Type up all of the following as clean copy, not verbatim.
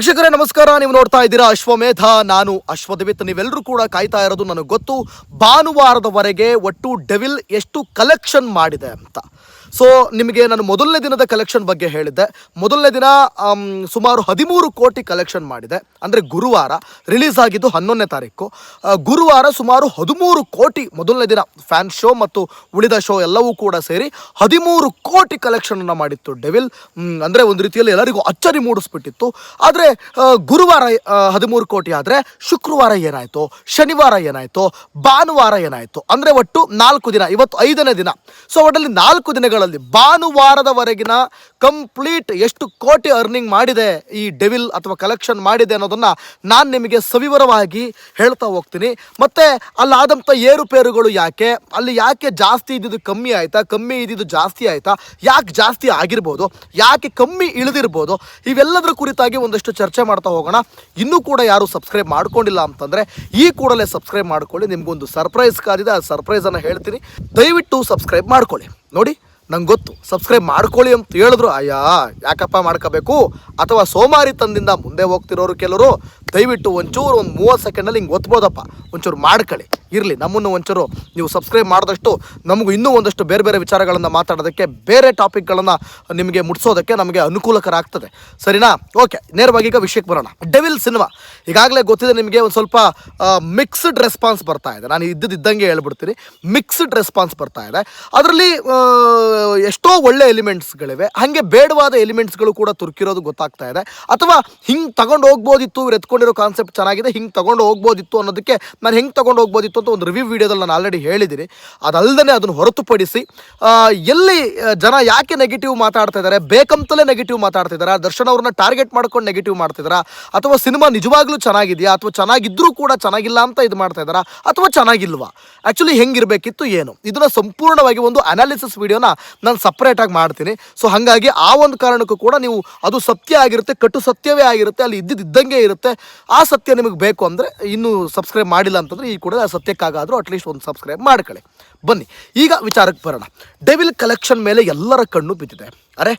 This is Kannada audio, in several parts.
ವೀಕ್ಷಕರೇ ನಮಸ್ಕಾರ. ನೀವು ನೋಡ್ತಾ ಇದ್ದೀರಾ ಅಶ್ವಮೇಧ. ನಾನು ಅಶ್ವದವಿತ್. ನೀವೆಲ್ಲರೂ ಕೂಡ ಕಾಯ್ತಾ ಇರೋದು ನನಗೆ ಗೊತ್ತು, ಭಾನುವಾರದವರೆಗೆ ಒಟ್ಟು ಡೆವಿಲ್ ಎಷ್ಟು ಕಲೆಕ್ಷನ್ ಮಾಡಿದೆ ಅಂತ. ಸೊ ನಿಮಗೆ ನಾನು ಮೊದಲನೇ ದಿನದ ಕಲೆಕ್ಷನ್ ಬಗ್ಗೆ ಹೇಳಿದ್ದೆ. ಮೊದಲನೇ ದಿನ ಸುಮಾರು 13 ಕೋಟಿ ಕಲೆಕ್ಷನ್ ಮಾಡಿದೆ. ಅಂದರೆ ಗುರುವಾರ ರಿಲೀಸ್ ಆಗಿದ್ದು 11ನೇ ತಾರೀಕು. ಗುರುವಾರ ಸುಮಾರು 13 ಕೋಟಿ ಮೊದಲನೇ ದಿನ ಫ್ಯಾನ್ ಶೋ ಮತ್ತು ಉಳಿದ ಶೋ ಎಲ್ಲವೂ ಕೂಡ ಸೇರಿ 13 ಕೋಟಿ ಕಲೆಕ್ಷನನ್ನು ಮಾಡಿತ್ತು ಡೆವಿಲ್. ಅಂದರೆ ಒಂದು ರೀತಿಯಲ್ಲಿ ಎಲ್ಲರಿಗೂ ಅಚ್ಚರಿ ಮೂಡಿಸ್ಬಿಟ್ಟಿತ್ತು. ಆದರೆ ಗುರುವಾರ 13 ಕೋಟಿ ಆದರೆ ಶುಕ್ರವಾರ ಏನಾಯಿತು, ಶನಿವಾರ ಏನಾಯಿತು, ಭಾನುವಾರ ಏನಾಯಿತು, ಅಂದರೆ ಒಟ್ಟು 4 ದಿನ. ಇವತ್ತು 5ನೇ ದಿನ. ಸೊ ಒಟ್ಟಲ್ಲಿ 4 ದಿನಗಳಲ್ಲಿ ಭಾನುವಾರದವರೆಗಿನ ಕಂಪ್ಲೀಟ್ ಎಷ್ಟು ಕೋಟಿ ಅರ್ನಿಂಗ್ ಮಾಡಿದೆ ಈ ಡೆವಿಲ್ ಅಥವಾ ಕಲೆಕ್ಷನ್ ಮಾಡಿದೆ ಅನ್ನೋದನ್ನು ನಾನು ನಿಮಗೆ ಸವಿವರವಾಗಿ ಹೇಳ್ತಾ ಹೋಗ್ತೀನಿ. ಮತ್ತು ಅಲ್ಲಾದಂಥ ಏರುಪೇರುಗಳು ಯಾಕೆ, ಅಲ್ಲಿ ಯಾಕೆ ಜಾಸ್ತಿ ಇದ್ದಿದ್ದು ಕಮ್ಮಿ ಆಯಿತಾ, ಕಮ್ಮಿ ಇದ್ದಿದ್ದು ಜಾಸ್ತಿ ಆಯಿತಾ, ಯಾಕೆ ಜಾಸ್ತಿ ಆಗಿರ್ಬೋದು, ಯಾಕೆ ಕಮ್ಮಿ ಇಳಿದಿರ್ಬೋದು, ಇವೆಲ್ಲದರ ಕುರಿತಾಗಿ ಒಂದಷ್ಟು ಚರ್ಚೆ ಮಾಡ್ತಾ ಹೋಗೋಣ. ಇನ್ನೂ ಕೂಡ ಯಾರು ಸಬ್ಸ್ಕ್ರೈಬ್ ಮಾಡ್ಕೊಂಡಿಲ್ಲ ಅಂತಂದರೆ ಈ ಕೂಡಲೇ ಸಬ್ಸ್ಕ್ರೈಬ್ ಮಾಡ್ಕೊಳ್ಳಿ. ನಿಮಗೊಂದು ಸರ್ಪ್ರೈಸ್ ಕಾದಿದೆ, ಆ ಸರ್ಪ್ರೈಸನ್ನು ಹೇಳ್ತೀನಿ. ದಯವಿಟ್ಟು ಸಬ್ಸ್ಕ್ರೈಬ್ ಮಾಡ್ಕೊಳ್ಳಿ. ನೋಡಿ, ನಂಗೆ ಗೊತ್ತು ಸಬ್ಸ್ಕ್ರೈಬ್ ಮಾಡ್ಕೊಳ್ಳಿ ಅಂತ ಹೇಳಿದ್ರು, ಅಯ್ಯ ಯಾಕಪ್ಪ ಮಾಡ್ಕೋಬೇಕು, ಅಥವಾ ಸೋಮಾರಿತನದಿಂದ ಮುಂದೆ ಹೋಗ್ತಿರೋರು ಕೆಲವರು ದಯವಿಟ್ಟು ಒಂಚೂರು ಒಂದು 30 ಸೆಕೆಂಡಲ್ಲಿ ಹಿಂಗೆ ಒತ್ಬೋದಪ್ಪ, ಒಂಚೂರು ಮಾಡ್ಕೊಳ್ಳಿ. ಇರಲಿ, ನಮ್ಮನ್ನು ಒಂಚೂರು ನೀವು ಸಬ್ಸ್ಕ್ರೈಬ್ ಮಾಡಿದಷ್ಟು ನಮಗೂ ಇನ್ನೂ ಒಂದಷ್ಟು ಬೇರೆ ಬೇರೆ ವಿಚಾರಗಳನ್ನು ಮಾತಾಡೋದಕ್ಕೆ, ಬೇರೆ ಟಾಪಿಕ್ಗಳನ್ನು ನಿಮಗೆ ಮುಟ್ಸೋದಕ್ಕೆ ನಮಗೆ ಅನುಕೂಲಕರ ಆಗ್ತದೆ. ಸರಿನಾ? ಓಕೆ, ನೇರವಾಗಿ ಈಗ ವಿಷಯಕ್ಕೆ ಬರೋಣ. ಡೆವಿಲ್ ಸಿನಿಮಾ ಈಗಾಗಲೇ ಗೊತ್ತಿದೆ ನಿಮಗೆ. ಒಂದು ಸ್ವಲ್ಪ ಮಿಕ್ಸ್ಡ್ ರೆಸ್ಪಾನ್ಸ್ ಬರ್ತಾ ಇದೆ. ನಾನು ಇದ್ದಂಗೆ ಹೇಳ್ಬಿಡ್ತೀನಿ, ಮಿಕ್ಸ್ಡ್ ರೆಸ್ಪಾನ್ಸ್ ಬರ್ತಾ ಇದೆ. ಅದರಲ್ಲಿ ಎಷ್ಟೋ ಒಳ್ಳೆ ಎಲಿಮೆಂಟ್ಸ್ಗಳಿವೆ, ಹಾಗೆ ಬೇಡವಾದ ಎಲಿಮೆಂಟ್ಸ್ಗಳು ಕೂಡ ತುರ್ಕಿರೋದು ಗೊತ್ತಾಗ್ತಾ ಇದೆ. ಅಥವಾ ಹಿಂಗೆ ತಗೊಂಡು ಹೋಗ್ಬೋದಿತ್ತು, ಇವ್ರು ಎತ್ಕೊಂಡಿರೋ ಕಾನ್ಸೆಪ್ಟ್ ಚೆನ್ನಾಗಿದೆ, ಹಿಂಗೆ ತಗೊಂಡು ಹೋಗ್ಬೋದಿತ್ತು ಅನ್ನೋದಕ್ಕೆ ನಾನು ಹೆಂಗೆ ತಗೊಂಡು ಹೋಗ್ಬೋದಿತ್ತು ಅಂತ ಒಂದು ರಿವ್ಯೂ ವಿಡಿಯೋದಲ್ಲಿ ನಾನು ಆಲ್ರೆಡಿ ಹೇಳಿದ್ದೀನಿ. ಅದಲ್ಲದೆ ಅದನ್ನು ಹೊರತುಪಡಿಸಿ ಎಲ್ಲಿ ಜನ ಯಾಕೆ ನೆಗೆಟಿವ್ ಮಾತಾಡ್ತಾ ಇದ್ದಾರೆ, ಬೇಕಂತಲೇ ನೆಗೆಟಿವ್ ಮಾತಾಡ್ತಿದ್ದಾರೆ, ದರ್ಶನ್ ಅವ್ರನ್ನ ಟಾರ್ಗೆಟ್ ಮಾಡ್ಕೊಂಡು ನೆಗೆಟಿವ್ ಮಾಡ್ತಿದ್ದಾರಾ, ಅಥವಾ ಸಿನಿಮಾ ನಿಜವಾಗ್ಲೂ ಚೆನ್ನಾಗಿದೆಯಾ, ಅಥವಾ ಚೆನ್ನಾಗಿದ್ರೂ ಕೂಡ ಚೆನ್ನಾಗಿಲ್ಲ ಅಂತ ಇದು ಮಾಡ್ತಾ ಇದ್ದಾರಾ, ಅಥವಾ ಚೆನ್ನಾಗಿಲ್ವಾ, ಆ್ಯಕ್ಚುಲಿ ಹೆಂಗಿರಬೇಕಿತ್ತು ಏನು, ಇದನ್ನು ಸಂಪೂರ್ಣವಾಗಿ ಒಂದು ಅನಾಲಿಸಿಸ್ ವಿಡಿಯೋನ ನಾನು ಸಪ್ರೇಟಾಗಿ ಮಾಡ್ತೀನಿ. ಸೊ ಹಾಗಾಗಿ ಆ ಒಂದು ಕಾರಣಕ್ಕೂ ಕೂಡ ನೀವು ಅದು ಸತ್ಯ ಆಗಿರುತ್ತೆ, ಕಟು ಸತ್ಯವೇ ಆಗಿರುತ್ತೆ, ಅಲ್ಲಿ ಇದ್ದಂಗೆ ಇರುತ್ತೆ. ಆ ಸತ್ಯ ನಿಮಗೆ ಬೇಕು ಅಂದರೆ ಇನ್ನೂ ಸಬ್ಸ್ಕ್ರೈಬ್ ಮಾಡಿಲ್ಲ ಅಂತಂದರೆ ಈ ಕೂಡ ಆ ಸತ್ಯಕ್ಕಾಗಾದರೂ ಅಟ್ಲೀಸ್ಟ್ ಒಂದು ಸಬ್ಸ್ಕ್ರೈಬ್ ಮಾಡ್ಕೊಳ್ಳಿ. ಬನ್ನಿ ಈಗ ವಿಚಾರಕ್ಕೆ ಬರೋಣ. ಡೆವಿಲ್ ಕಲೆಕ್ಷನ್ ಮೇಲೆ ಎಲ್ಲರ ಕಣ್ಣು ಬಿದ್ದಿದೆ. ಅರೆ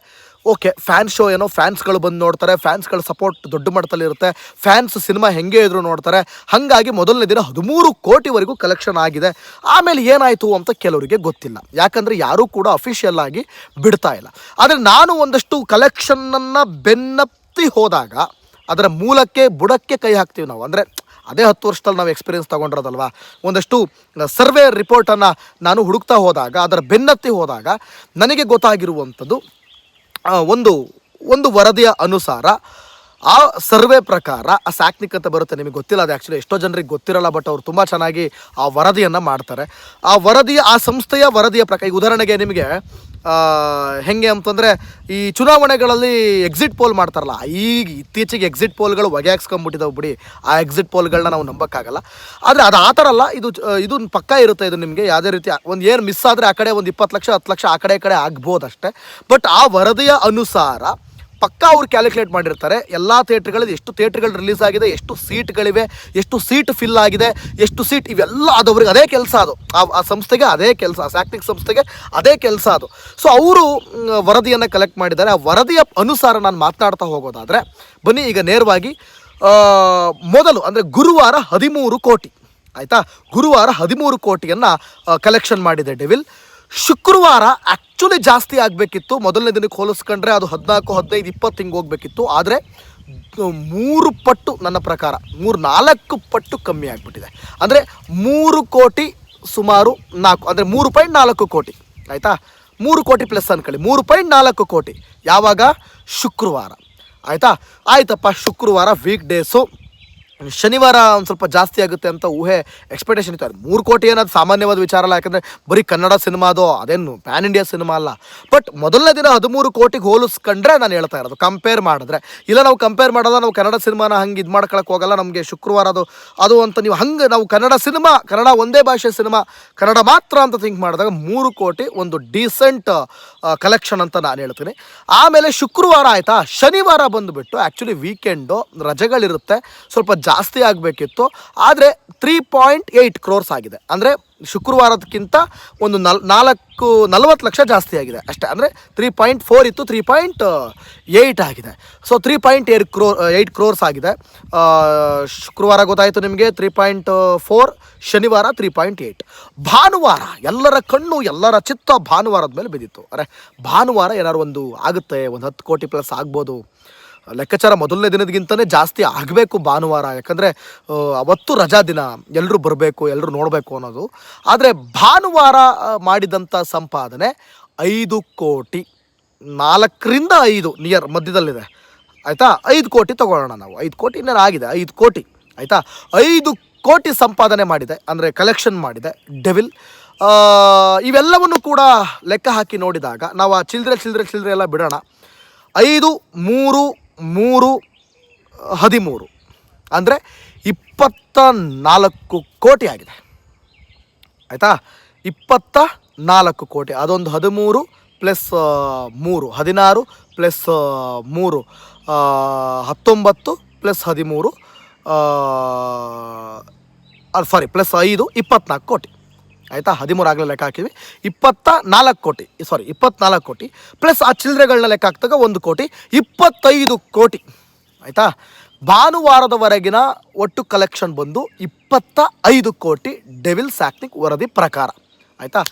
ಓಕೆ, ಫ್ಯಾನ್ ಶೋ ಏನೋ, ಫ್ಯಾನ್ಸ್ಗಳು ಬಂದು ನೋಡ್ತಾರೆ, ಫ್ಯಾನ್ಸ್ಗಳ ಸಪೋರ್ಟ್ ದೊಡ್ಡ ಮಟ್ಟದಲ್ಲಿ ಇರುತ್ತೆ, ಫ್ಯಾನ್ಸ್ ಸಿನಿಮಾ ಹೆಂಗೆ ಇದ್ರು ನೋಡ್ತಾರೆ. ಹಾಗಾಗಿ ಮೊದಲನೇ ದಿನ 13 ಕೋಟಿವರೆಗೂ ಕಲೆಕ್ಷನ್ ಆಗಿದೆ. ಆಮೇಲೆ ಏನಾಯಿತು ಅಂತ ಕೆಲವರಿಗೆ ಗೊತ್ತಿಲ್ಲ, ಯಾಕಂದರೆ ಯಾರೂ ಕೂಡ ಅಫಿಷಿಯಲ್ ಆಗಿ ಬಿಡ್ತಾ ಇಲ್ಲ. ಆದರೆ ನಾನು ಒಂದಷ್ಟು ಕಲೆಕ್ಷನನ್ನು ಬೆನ್ನತ್ತಿ ಹೋದಾಗ ಅದರ ಮೂಲಕ್ಕೆ ಬುಡಕ್ಕೆ ಕೈ ಹಾಕ್ತೀವಿ ನಾವು. ಅಂದರೆ ಅದೇ 10 ವರ್ಷದಲ್ಲಿ ನಾವು ಎಕ್ಸ್ಪೀರಿಯೆನ್ಸ್ ತೊಗೊಂಡಿರೋದಲ್ವ. ಒಂದಷ್ಟು ಸರ್ವೆ ರಿಪೋರ್ಟನ್ನು ನಾನು ಹುಡುಕ್ತಾ ಹೋದಾಗ, ಅದರ ಬೆನ್ನತ್ತಿ ಹೋದಾಗ ನನಗೆ ಗೊತ್ತಾಗಿರುವಂಥದ್ದು ಒಂದು ವರದಿಯ ಅನುಸಾರ, ಆ ಸರ್ವೆ ಪ್ರಕಾರ, ಆ ಸ್ಯಾಕ್ನಿಕ್ ಅಂತ ಬರುತ್ತೆ, ನಿಮಗೆ ಗೊತ್ತಿಲ್ಲ ಅದು ಆ್ಯಕ್ಚುಲಿ, ಎಷ್ಟೋ ಜನರಿಗೆ ಗೊತ್ತಿರಲ್ಲ, ಬಟ್ ಅವರು ತುಂಬ ಚೆನ್ನಾಗಿ ಆ ವರದಿಯನ್ನು ಮಾಡ್ತಾರೆ. ಆ ಸಂಸ್ಥೆಯ ವರದಿಯ ಪ್ರಕಾರ, ಈಗ ಉದಾಹರಣೆಗೆ ನಿಮಗೆ ಹೆಂಗೆ ಅಂತಂದರೆ ಈ ಚುನಾವಣೆಗಳಲ್ಲಿ ಎಕ್ಸಿಟ್ ಪೋಲ್ ಮಾಡ್ತಾರಲ್ಲ, ಈಗ ಇತ್ತೀಚೆಗೆ ಎಕ್ಸಿಟ್ ಪೋಲ್ಗಳು ಹೊಗೆಹಾಕ್ಸ್ಕೊಂಬಿಟ್ಟಿದ್ದಾವೆ ಬಿಡಿ, ಆ ಎಕ್ಸಿಟ್ ಪೋಲ್ಗಳನ್ನ ನಾವು ನಂಬೋಕ್ಕಾಗಲ್ಲ. ಆದರೆ ಅದು ಆ ಥರ ಅಲ್ಲ, ಇದು ಪಕ್ಕಾ ಇರುತ್ತೆ. ಇದು ನಿಮಗೆ ಯಾವುದೇ ರೀತಿ ಒಂದು ಏನು ಮಿಸ್ ಆದರೆ ಆ ಕಡೆ ಒಂದು 20 ಲಕ್ಷ 10 ಲಕ್ಷ ಆ ಕಡೆ ಆಗ್ಬೋದು ಅಷ್ಟೇ. ಬಟ್ ಆ ವರದಿಯ ಅನುಸಾರ ಪಕ್ಕಾ ಅವ್ರು ಕ್ಯಾಲ್ಕುಲೇಟ್ ಮಾಡಿರ್ತಾರೆ ಎಲ್ಲ ಥಿಯೇಟ್ರ್ಗಳಲ್ಲಿ ಎಷ್ಟು ಥಿಯೇಟ್ರ್ಗಳು ರಿಲೀಸ್ ಆಗಿದೆ, ಎಷ್ಟು ಸೀಟ್ಗಳಿವೆ, ಎಷ್ಟು ಸೀಟ್ ಫಿಲ್ ಆಗಿದೆ, ಎಷ್ಟು ಸೀಟ್, ಇವೆಲ್ಲ ಅದವ್ರಿಗೆ ಅದೇ ಕೆಲಸ. ಅದು ಆ ಸಂಸ್ಥೆಗೆ ಅದೇ ಕೆಲಸ, ಸ್ಯಾಕ್ನಿಕ್ ಸಂಸ್ಥೆಗೆ ಅದೇ ಕೆಲಸ ಅದು. ಸೊ ಅವರು ವರದಿಯನ್ನು ಕಲೆಕ್ಟ್ ಮಾಡಿದ್ದಾರೆ. ಆ ವರದಿಯ ಅನುಸಾರ ನಾನು ಮಾತನಾಡ್ತಾ ಹೋಗೋದಾದರೆ ಬನ್ನಿ ಈಗ ನೇರವಾಗಿ ಮೊದಲು ಅಂದರೆ ಗುರುವಾರ 13 ಕೋಟಿ ಆಯಿತಾ. ಗುರುವಾರ 13 ಕೋಟಿಯನ್ನು ಕಲೆಕ್ಷನ್ ಮಾಡಿದೆ ಡೆವಿಲ್. ಶುಕ್ರವಾರ ಆ್ಯಕ್ಚುಲಿ ಜಾಸ್ತಿ ಆಗಬೇಕಿತ್ತು, ಮೊದಲನೇ ದಿನಕ್ಕೆ ಹೋಲಿಸ್ಕೊಂಡ್ರೆ ಅದು 14, 15, 20 ಹಿಂಗೆ ಹೋಗಬೇಕಿತ್ತು. ಆದರೆ 3 ಪಟ್ಟು, ನನ್ನ ಪ್ರಕಾರ 3-4 ಪಟ್ಟು ಕಮ್ಮಿ ಆಗಿಬಿಟ್ಟಿದೆ. ಅಂದರೆ 3 ಕೋಟಿ ಸುಮಾರು 4, ಅಂದರೆ 3.4 ಕೋಟಿ ಆಯಿತಾ. 3 ಕೋಟಿ ಪ್ಲಸ್ ಅಂದ್ಕೊಳ್ಳಿ, 3.4 ಕೋಟಿ. ಯಾವಾಗ? ಶುಕ್ರವಾರ ಆಯಿತಾ. ಆಯ್ತಪ್ಪ, ಶುಕ್ರವಾರ ವೀಕ್ ಡೇಸು, ಶನಿವಾರ ಒಂದು ಸ್ವಲ್ಪ ಜಾಸ್ತಿ ಆಗುತ್ತೆ ಅಂತ ಎಕ್ಸ್ಪೆಕ್ಟೇಷನ್ ಇತ್ತು. 3 ಕೋಟಿ ಏನದು ಸಾಮಾನ್ಯವಾದ ವಿಚಾರ ಅಲ್ಲ, ಯಾಕಂದರೆ ಬರೀ ಕನ್ನಡ ಸಿನಿಮಾ ಅದು, ಅದೇನು ಪ್ಯಾನ್ ಇಂಡಿಯಾ ಸಿನಿಮಾ ಅಲ್ಲ. ಬಟ್ ಮೊದಲನೇ ದಿನ 13 ಕೋಟಿಗೆ ಹೋಲಿಸ್ಕೊಂಡ್ರೆ ನಾನು ಹೇಳ್ತಾ ಇರೋದು, ಕಂಪೇರ್ ಮಾಡಿದ್ರೆ. ಇಲ್ಲ ನಾವು ಕಂಪೇರ್ ಮಾಡೋದ, ನಾವು ಕನ್ನಡ ಸಿನಿಮಾನ ಹಂಗೆ ಇದು ಮಾಡ್ಕೊಳಕ್ಕೆ ಹೋಗಲ್ಲ. ನಮಗೆ ಶುಕ್ರವಾರ ಅದು ಅಂತ ನೀವು ಹಂಗೆ, ನಾವು ಕನ್ನಡ ಒಂದೇ ಭಾಷೆ ಸಿನಿಮಾ, ಕನ್ನಡ ಮಾತ್ರ ಅಂತ ಥಿಂಕ್ ಮಾಡಿದಾಗ 3 ಕೋಟಿ ಒಂದು ಡೀಸೆಂಟ್ ಕಲೆಕ್ಷನ್ ಅಂತ ನಾನು ಹೇಳ್ತೀನಿ. ಆಮೇಲೆ ಶುಕ್ರವಾರ ಆಯಿತಾ. ಶನಿವಾರ ಬಂದುಬಿಟ್ಟು ಆ್ಯಕ್ಚುಲಿ ವೀಕೆಂಡು, ರಜೆಗಳಿರುತ್ತೆ, ಸ್ವಲ್ಪ ಜಾಸ್ತಿ ಆಗಬೇಕಿತ್ತು. ಆದರೆ 3.8 crores ಆಗಿದೆ. ಅಂದರೆ ಶುಕ್ರವಾರದಕ್ಕಿಂತ ಒಂದು 40 ಲಕ್ಷ ಜಾಸ್ತಿ ಆಗಿದೆ ಅಷ್ಟೇ. ಅಂದರೆ 3.4 ಇತ್ತು, 3.8 ಆಗಿದೆ. ಸೊ 3.8 ಕ್ರೋರ್ಸ್ ಆಗಿದೆ. ಶುಕ್ರವಾರ ಗೊತ್ತಾಯಿತು ನಿಮಗೆ 3.4, ಶನಿವಾರ 3.8. ಭಾನುವಾರ ಎಲ್ಲರ ಕಣ್ಣು ಎಲ್ಲರ ಚಿತ್ತ ಭಾನುವಾರದ ಮೇಲೆ ಬಿದ್ದಿತ್ತು. ಅರೆ ಭಾನುವಾರ ಏನಾದ್ರು ಒಂದು ಆಗುತ್ತೆ, ಒಂದು 10 ಕೋಟಿ ಪ್ಲಸ್ ಆಗ್ಬೋದು. ಲೆಕ್ಕಾಚಾರ ಮೊದಲನೇ ದಿನದಗಿಂತಲೇ ಜಾಸ್ತಿ ಆಗಬೇಕು ಭಾನುವಾರ, ಯಾಕಂದರೆ ಅವತ್ತು ರಜಾ ದಿನ, ಎಲ್ಲರೂ ಬರಬೇಕು, ಎಲ್ಲರೂ ನೋಡಬೇಕು ಅನ್ನೋದು. ಆದರೆ ಭಾನುವಾರ ಮಾಡಿದಂಥ ಸಂಪಾದನೆ 5 ಕೋಟಿ, 4ರಿಂದ 5 ನಿಯರ್ ಮಧ್ಯದಲ್ಲಿದೆ ಆಯಿತಾ. 5 ಕೋಟಿ ತೊಗೊಳ್ಳೋಣ ನಾವು. 5 ಕೋಟಿ ಇನ್ನೇನು ಆಗಿದೆ, 5 ಕೋಟಿ ಆಯಿತಾ. 5 ಕೋಟಿ ಸಂಪಾದನೆ ಮಾಡಿದೆ, ಅಂದರೆ ಕಲೆಕ್ಷನ್ ಮಾಡಿದೆ ಡೆವಿಲ್. ಇವೆಲ್ಲವನ್ನು ಕೂಡ ಲೆಕ್ಕ ಹಾಕಿ ನೋಡಿದಾಗ ನಾವು ಆ ಚಿಲ್ಲರೆ ಎಲ್ಲ ಬಿಡೋಣ. 5, 3, 3, 13 ಅಂದರೆ 24 ಕೋಟಿ ಆಗಿದೆ ಆಯಿತಾ. 24 ಕೋಟಿ, ಅದೊಂದು 13 ಪ್ಲಸ್ 3 16 ಪ್ಲಸ್ 3 19 ಪ್ಲಸ್ 13 ಪ್ಲಸ್ 5 24 ಕೋಟಿ ಆಯಿತಾ. 13 ಆಗಲೇ ಲೆಕ್ಕ ಹಾಕಿದ್ವಿ. 24 ಕೋಟಿ ಪ್ಲಸ್ ಆ ಚಿಲ್ಲರೆಗಳನ್ನ ಲೆಕ್ಕ ಹಾಕಿದಾಗ 1 ಕೋಟಿ, 25 ಕೋಟಿ ಆಯಿತಾ. ಭಾನುವಾರದವರೆಗಿನ ಒಟ್ಟು ಕಲೆಕ್ಷನ್ ಬಂದು 25 ಕೋಟಿ ಡೆವಿಲ್ ಸ್ಯಾಕ್ನಿಕ್ ವರದಿ ಪ್ರಕಾರ ಆಯಿತಾ.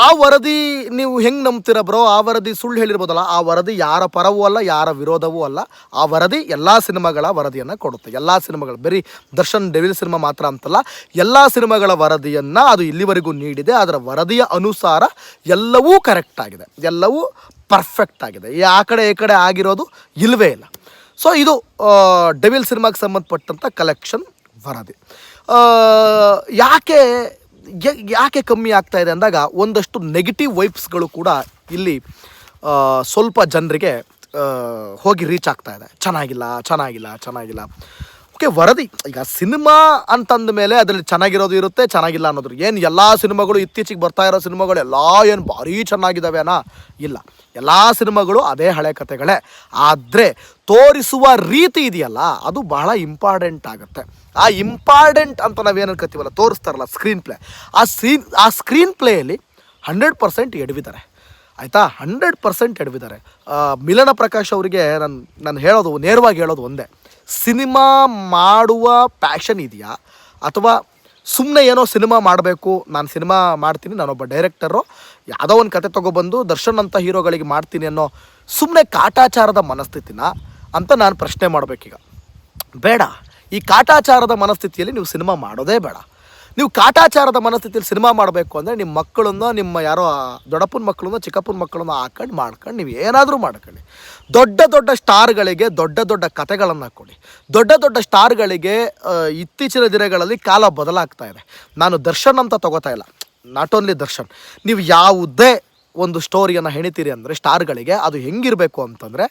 ಆ ವರದಿ ನೀವು ಹೆಂಗೆ ನಂಬ್ತೀರ ಬ್ರೋ? ಆ ವರದಿ ಸುಳ್ಳು ಹೇಳಿರ್ಬೋದಲ್ಲ. ಆ ವರದಿ ಯಾರ ಪರವೂ ಅಲ್ಲ, ಯಾರ ವಿರೋಧವೂ ಅಲ್ಲ. ಆ ವರದಿ ಎಲ್ಲ ಸಿನಿಮಾಗಳ ವರದಿಯನ್ನು ಕೊಡುತ್ತೆ. ಎಲ್ಲ ಸಿನಿಮಾಗಳು, ಬರೀ ದರ್ಶನ್ ಡೆವಿಲ್ ಸಿನಿಮಾ ಮಾತ್ರ ಅಂತಲ್ಲ, ಎಲ್ಲ ಸಿನಿಮಾಗಳ ವರದಿಯನ್ನು ಅದು ಇಲ್ಲಿವರೆಗೂ ನೀಡಿದೆ. ಅದರ ವರದಿಯ ಅನುಸಾರ ಎಲ್ಲವೂ ಕರೆಕ್ಟ್ ಆಗಿದೆ, ಎಲ್ಲವೂ ಪರ್ಫೆಕ್ಟ್ ಆಗಿದೆ. ಆ ಕಡೆ ಈ ಕಡೆ ಆಗಿರೋದು ಇಲ್ಲವೇ ಇಲ್ಲ. ಸೊ ಇದು ಡೆವಿಲ್ ಸಿನಿಮಾಗೆ ಸಂಬಂಧಪಟ್ಟಂಥ ಕಲೆಕ್ಷನ್ ವರದಿ. ಯಾಕೆ ಕಮ್ಮಿ ಆಗ್ತಾ ಇದೆ ಅಂದಾಗ ಒಂದಷ್ಟು ನೆಗೆಟಿವ್ ವೈಬ್ಸ್ಗಳು ಕೂಡ ಇಲ್ಲಿ ಸ್ವಲ್ಪ ಜನರಿಗೆ ಹೋಗಿ ರೀಚ್ ಆಗ್ತಾ ಇದೆ. ಚೆನ್ನಾಗಿಲ್ಲ. ಓಕೆ, ವರದಿ ಈಗ ಸಿನಿಮಾ ಅಂತಂದ ಮೇಲೆ ಅದರಲ್ಲಿ ಚೆನ್ನಾಗಿರೋದು ಇರುತ್ತೆ, ಚೆನ್ನಾಗಿಲ್ಲ ಅನ್ನೋದು. ಏನು ಎಲ್ಲ ಸಿನಿಮಾಗಳು ಇತ್ತೀಚೆಗೆ ಬರ್ತಾ ಇರೋ ಸಿನಿಮಾಗಳು ಎಲ್ಲ ಏನು ಭಾರೀ ಚೆನ್ನಾಗಿದ್ದಾವೆ ಅಣ್ಣ? ಇಲ್ಲ, ಎಲ್ಲ ಸಿನಿಮಾಗಳು ಅದೇ ಹಳೆ ಕಥೆಗಳೇ. ಆದರೆ ತೋರಿಸುವ ರೀತಿ ಇದೆಯಲ್ಲ, ಅದು ಬಹಳ ಇಂಪಾರ್ಟೆಂಟ್ ಆಗುತ್ತೆ. ಆ ಇಂಪಾರ್ಟೆಂಟ್ ಅಂತ ನಾವೇನು ಕತ್ತೀವಲ್ಲ, ತೋರಿಸ್ತಾರಲ್ಲ ಸ್ಕ್ರೀನ್ ಪ್ಲೇ, ಆ ಸ್ಕ್ರೀನ್ ಪ್ಲೇಯಲ್ಲಿ 100% ಎಡವಿದ್ದಾರೆ ಆಯಿತಾ. 100% ಎಡವಿದ್ದಾರೆ. ಮಿಲನ ಪ್ರಕಾಶ್ ಅವರಿಗೆ ನಾನು ಹೇಳೋದು, ನೇರವಾಗಿ ಹೇಳೋದು ಒಂದೇ, ಸಿನಿಮಾ ಮಾಡುವ ಪ್ಯಾಷನ್ ಇದೆಯಾ, ಅಥವಾ ಸುಮ್ಮನೆ ಏನೋ ಸಿನಿಮಾ ಮಾಡಬೇಕು, ನಾನು ಸಿನಿಮಾ ಮಾಡ್ತೀನಿ, ನಾನೊಬ್ಬ ಡೈರೆಕ್ಟರು, ಯಾವುದೋ ಒಂದು ಕತೆ ತೊಗೊಬಂದು ದರ್ಶನ್ ಅಂತ ಹೀರೋಗಳಿಗೆ ಮಾಡ್ತೀನಿ ಅನ್ನೋ ಸುಮ್ಮನೆ ಕಾಟಾಚಾರದ ಮನಸ್ಥಿತಿನ ಅಂತ ನಾನು ಪ್ರಶ್ನೆ ಮಾಡಬೇಕೀಗ. ಬೇಡ, ಈ ಕಾಟಾಚಾರದ ಮನಸ್ಥಿತಿಯಲ್ಲಿ ನೀವು ಸಿನಿಮಾ ಮಾಡೋದೇ ಬೇಡ. ನೀವು ಕಾಟಾಚಾರದ ಮನಸ್ಥಿತಿಯಲ್ಲಿ ಸಿನಿಮಾ ಮಾಡಬೇಕು ಅಂದರೆ ನಿಮ್ಮ ಮಕ್ಕಳನ್ನು, ನಿಮ್ಮ ಯಾರೋ ದೊಡ್ಡಪ್ಪನ ಮಕ್ಕಳನ್ನು, ಚಿಕ್ಕಪ್ಪನ ಮಕ್ಕಳನ್ನು ಮಾಡ್ಕೊಂಡು ನೀವು ಏನಾದರೂ ಮಾಡ್ಕೊಳ್ಳಿ. ದೊಡ್ಡ ಸ್ಟಾರ್ಗಳಿಗೆ ದೊಡ್ಡ ಕಥೆಗಳನ್ನು ಕೊಡಿ. ದೊಡ್ಡ ಸ್ಟಾರ್ಗಳಿಗೆ ಇತ್ತೀಚಿನ ದಿನಗಳಲ್ಲಿ ಕಾಲ ಬದಲಾಗ್ತಾ ಇದೆ. ನಾನು ದರ್ಶನ್ ಅಂತ ತಗೋತಾ ಇಲ್ಲ, ನಾಟ್ ಓನ್ಲಿ ದರ್ಶನ್. ನೀವು ಯಾವುದೇ ಒಂದು ಸ್ಟೋರಿಯನ್ನು ಹೆಣಿತೀರಿ ಅಂದರೆ ಸ್ಟಾರ್ಗಳಿಗೆ ಅದು ಹೆಂಗಿರಬೇಕು ಅಂತಂದರೆ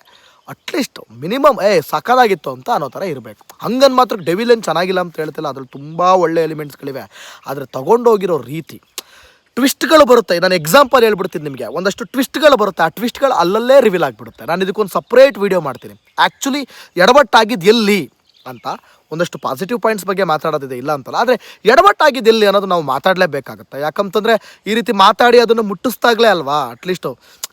ಅಟ್ಲೀಸ್ಟ್ ಮಿನಿಮಮ್ ಸಕ್ಕದಾಗಿತ್ತು ಅಂತ ಅನ್ನೋ ಥರ ಇರಬೇಕು. ಹಂಗನ್ ಮಾತ್ರ ಡೆವಿಲ್ ಏನು ಚೆನ್ನಾಗಿಲ್ಲ ಅಂತ ಹೇಳ್ತಿಲ್ಲ, ಅದ್ರಲ್ಲಿ ತುಂಬ ಒಳ್ಳೆ ಎಲಿಮೆಂಟ್ಸ್ಗಳಿವೆ. ಆದರೆ ತೊಗೊಂಡೋಗಿರೋ ರೀತಿ, ಟ್ವಿಸ್ಟ್ಗಳು ಬರುತ್ತೆ. ನಾನು ಎಕ್ಸಾಂಪಲ್ ಹೇಳ್ಬಿಡ್ತೀನಿ ನಿಮಗೆ, ಒಂದಷ್ಟು ಟ್ವಿಸ್ಟ್ಗಳು ಬರುತ್ತೆ. ಆ ಟ್ವಿಸ್ಟ್ಗಳು ಅಲ್ಲಲ್ಲೇ ರಿವೀಲ್ ಆಗಿಬಿಡುತ್ತೆ. ನಾನು ಇದಕ್ಕೊಂದು ಸಪ್ರೇಟ್ ವೀಡಿಯೋ ಮಾಡ್ತೀನಿ. ಆ್ಯಕ್ಚುಲಿ ಎಡವಟ್ಟಾಗಿದ್ದು ಎಲ್ಲಿ ಅಂತ ಒಂದಷ್ಟು ಪಾಸಿಟಿವ್ ಪಾಯಿಂಟ್ಸ್ ಬಗ್ಗೆ ಮಾತಾಡೋದಿದೆ, ಇಲ್ಲ ಅಂತಲ್ಲ. ಆದರೆ ಎಡವಟ್ಟಾಗಿದ್ದು ಎಲ್ಲಿ ಅನ್ನೋದು ನಾವು ಮಾತಾಡಲೇಬೇಕಾಗುತ್ತೆ. ಯಾಕಂತಂದರೆ ಈ ರೀತಿ ಮಾತಾಡಿ ಅದನ್ನು ಮುಟ್ಟಿಸ್ದಾಗಲೇ ಅಲ್ವಾ ಅಟ್ಲೀಸ್ಟು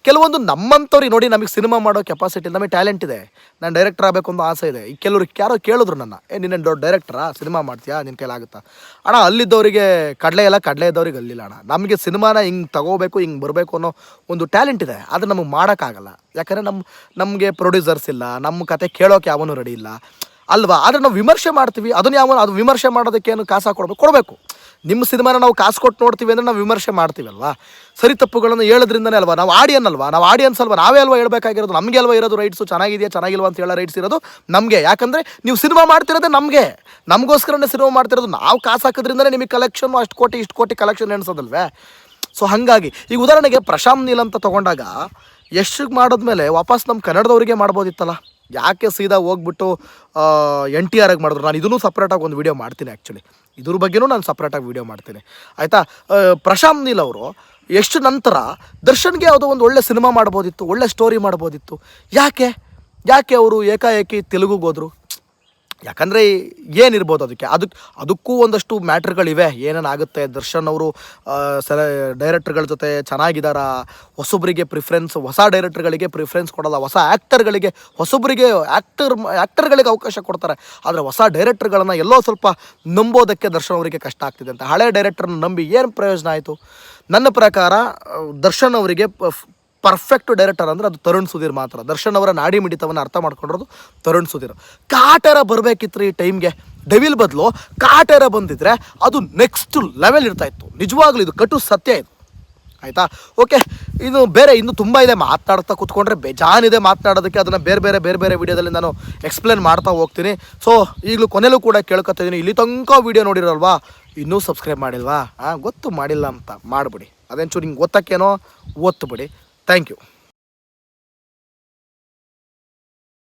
ಕೆಲವೊಂದು ನಮ್ಮಂಥವ್ರಿಗೆ ನೋಡಿ, ನಮಗೆ ಸಿನಿಮಾ ಮಾಡೋ ಕೆಪಾಸಿಟಿ, ನಮಗೆ ಟ್ಯಾಲೆಂಟ್ ಇದೆ, ನಾನು ಡೈರೆಕ್ಟರ್ ಆಗಬೇಕು ಅಂತ ಆಸೆ ಇದೆ. ಈಗ ಕೆಲವ್ರು ಯಾರೋ ಕೇಳಿದ್ರು ನನ್ನ, ನಿನ್ನ ದೊಡ್ಡ ಡೈರೆಕ್ಟರಾ, ಸಿನಿಮಾ ಮಾಡ್ತೀಯಾ, ನಿನ್ನ ಕೈಲಾಗುತ್ತಾ ಅಣ್ಣ? ಅಲ್ಲಿದ್ದವರಿಗೆ ಕಡಲೆ ಇದ್ದವ್ರಿಗೆ ಅಲ್ಲಿಲ್ಲ ಅಣ್ಣ. ನಮಗೆ ಸಿನಿಮಾನ ಹಿಂಗೆ ತಗೋಬೇಕು, ಹಿಂಗೆ ಬರಬೇಕು ಅನ್ನೋ ಒಂದು ಟ್ಯಾಲೆಂಟ್ ಇದೆ, ಅದು ನಮಗೆ ಮಾಡೋಕ್ಕಾಗಲ್ಲ. ಯಾಕಂದರೆ ನಮಗೆ ಪ್ರೊಡ್ಯೂಸರ್ಸ್ ಇಲ್ಲ, ನಮ್ಮ ಕತೆ ಕೇಳೋಕೆ ಯಾವನೂ ರೆಡಿ ಇಲ್ಲ ಅಲ್ವಾ. ಆದರೆ ನಾವು ವಿಮರ್ಶೆ ಮಾಡ್ತೀವಿ, ಅದು ವಿಮರ್ಶೆ ಮಾಡೋದಕ್ಕೇನು ಕಾಸು ಕೊಡಬೇಕು. ನಿಮ್ಮ ಸಿನಿಮಾನ ನಾವು ಕಾಸು ಕೊಟ್ಟು ನೋಡ್ತೀವಿ ಅಂದರೆ ನಾವು ವಿಮರ್ಶೆ ಮಾಡ್ತೀವಲ್ವಾ. ಸರಿ ತಪ್ಪುಗಳನ್ನು ಹೇಳೋದ್ರಿಂದನೇ ಅಲ್ವಾ, ನಾವು ಆಡಿಯನ್ಸ್ ಅಲ್ವಾ, ನಾವೇ ಅಲ್ವಾ ಹೇಳ್ಬೇಕಾಗಿರೋದು. ನಮಗೆ ಅಲ್ವಾ ಇರೋದು ರೈಟ್ಸು, ಚೆನ್ನಾಗಿದೆಯಾ ಚೆನ್ನಾಗಿಲ್ವಾ ಅಂತ ಹೇಳೋ ರೈಟ್ಸ್ ಇರೋದು ನಮಗೆ. ಯಾಕಂದರೆ ನೀವು ಸಿನಿಮಾ ಮಾಡ್ತಿರೋದೇ ನಮಗೋಸ್ಕರನೇ ಸಿನಿಮಾ ಮಾಡ್ತಿರೋದು. ನಾವು ಕಾಸು ಹಾಕೋದ್ರಿಂದಲೇ ನಿಮಗೆ ಕಲೆಕ್ಷನ್ ಅಷ್ಟು ಕೋಟಿ ಇಷ್ಟು ಕೋಟಿ ಕಲೆಕ್ಷನ್ ಎಣಿಸೋದಲ್ವೇ. ಸೊ ಹಾಗಾಗಿ ಈಗ ಉದಾಹರಣೆಗೆ ಪ್ರಶಾಂತ್ ನೀಲ್ ಅಂತ ತೊಗೊಂಡಾಗ ಯಶ್ಗೆ ಮಾಡಿದ್ಮೇಲೆ ವಾಪಸ್ ನಮ್ಮ ಕನ್ನಡದವರಿಗೆ ಮಾಡ್ಬೋದಿತ್ತಲ್ಲ, ಯಾಕೆ ಸೀದಾ ಹೋಗ್ಬಿಟ್ಟು NTR ಆಗಿ ಮಾಡಿದ್ರು? ನಾನು ಇದನ್ನು ಸಪ್ರೇಟಾಗಿ ಒಂದು ವೀಡಿಯೋ ಮಾಡ್ತೀನಿ. ಆ್ಯಕ್ಚುಲಿ ಇದ್ರ ಬಗ್ಗೆನೂ ನಾನು ಸಪ್ರೇಟಾಗಿ ವೀಡಿಯೋ ಮಾಡ್ತೀನಿ ಆಯಿತಾ. ಪ್ರಶಾಂತ್ ನೀಲ್ ಅವರು ಎಷ್ಟು ನಂತರ ದರ್ಶನ್ಗೆ ಯಾವುದೋ ಒಂದು ಒಳ್ಳೆ ಸಿನಿಮಾ ಮಾಡ್ಬೋದಿತ್ತು, ಒಳ್ಳೆ ಸ್ಟೋರಿ ಮಾಡ್ಬೋದಿತ್ತು. ಯಾಕೆ ಅವರು ಏಕಾಏಕಿ ತೆಲುಗುಗೆ ಹೋದರು? ಯಾಕಂದರೆ ಏನಿರ್ಬೋದು ಅದಕ್ಕೂ ಒಂದಷ್ಟು ಮ್ಯಾಟ್ರ್ಗಳಿವೆ. ಏನೇನಾಗುತ್ತೆ, ದರ್ಶನ್ ಅವರು ಡೈರೆಕ್ಟರ್ಗಳ ಜೊತೆ ಚೆನ್ನಾಗಿದ್ದಾರ, ಹೊಸೊಬ್ಬರಿಗೆ ಪ್ರಿಫರೆನ್ಸ್, ಹೊಸ ಡೈರೆಕ್ಟರ್ಗಳಿಗೆ ಪ್ರಿಫರೆನ್ಸ್ ಕೊಡಲ್ಲ, ಹೊಸ ಆ್ಯಕ್ಟರ್ಗಳಿಗೆ ಹೊಸೊಬ್ಬರಿಗೆ ಆ್ಯಕ್ಟರ್ಗಳಿಗೆ ಅವಕಾಶ ಕೊಡ್ತಾರೆ. ಆದರೆ ಹೊಸ ಡೈರೆಕ್ಟರ್ಗಳನ್ನು ಎಲ್ಲೋ ಸ್ವಲ್ಪ ನಂಬೋದಕ್ಕೆ ದರ್ಶನ್ ಅವರಿಗೆ ಕಷ್ಟ ಆಗ್ತಿದೆ ಅಂತ. ಹಳೆ ಡೈರೆಕ್ಟರ್ನ ನಂಬಿ ಏನು ಪ್ರಯೋಜನ ಆಯಿತು? ನನ್ನ ಪ್ರಕಾರ ದರ್ಶನ್ ಅವರಿಗೆ ಪರ್ಫೆಕ್ಟ್ ಡೈರೆಕ್ಟರ್ ಅಂದರೆ ಅದು ತರುಣ್ ಸುಧೀರ್ ಮಾತ್ರ. ದರ್ಶನ್ ಅವರ ನಾಡಿ ಮಿಡಿತವನ್ನು ಅರ್ಥ ಮಾಡ್ಕೊಂಡಿರೋದು ತರುಣ್ ಸುಧೀರ್. ಕಾಟೇರ ಬರಬೇಕಿತ್ತು ಈ ಟೈಮ್ಗೆ. ಡೆವಿಲ್ ಬದಲು ಕಾಟೇರ ಬಂದಿದ್ರೆ ಅದು ನೆಕ್ಸ್ಟ್ ಲೆವೆಲ್ ಇರ್ತಾಯಿತ್ತು. ನಿಜವಾಗ್ಲೂ ಇದು ಕಟು ಸತ್ಯ ಇದು, ಆಯಿತಾ? ಓಕೆ, ಇನ್ನು ತುಂಬ ಇದೆ, ಮಾತನಾಡ್ತಾ ಕೂತ್ಕೊಂಡ್ರೆ ಬೇಜಾನಿದೆ ಮಾತನಾಡೋದಕ್ಕೆ. ಅದನ್ನು ಬೇರೆ ಬೇರೆ ವಿಡಿಯೋದಲ್ಲಿ ನಾನು ಎಕ್ಸ್ಪ್ಲೇನ್ ಮಾಡ್ತಾ ಹೋಗ್ತೀನಿ. ಸೊ ಈಗಲೂ ಕೊನೆಯಲ್ಲೂ ಕೂಡ ಕೇಳ್ಕೊತಿದ್ದೀನಿ, ಇಲ್ಲಿ ತನಕ ವಿಡಿಯೋ ನೋಡಿರಲ್ವಾ, ಇನ್ನೂ ಸಬ್ಸ್ಕ್ರೈಬ್ ಮಾಡಿಲ್ವಾ? ಗೊತ್ತು ಮಾಡಿಲ್ಲ ಅಂತ ಮಾಡಿಬಿಡಿ. ಅದೇನು ಚೂರು ಹಿಂಗೆ ಒತ್ತಕ್ಕೇನೋ ಒತ್ತುಬಿಡಿ. Thank you.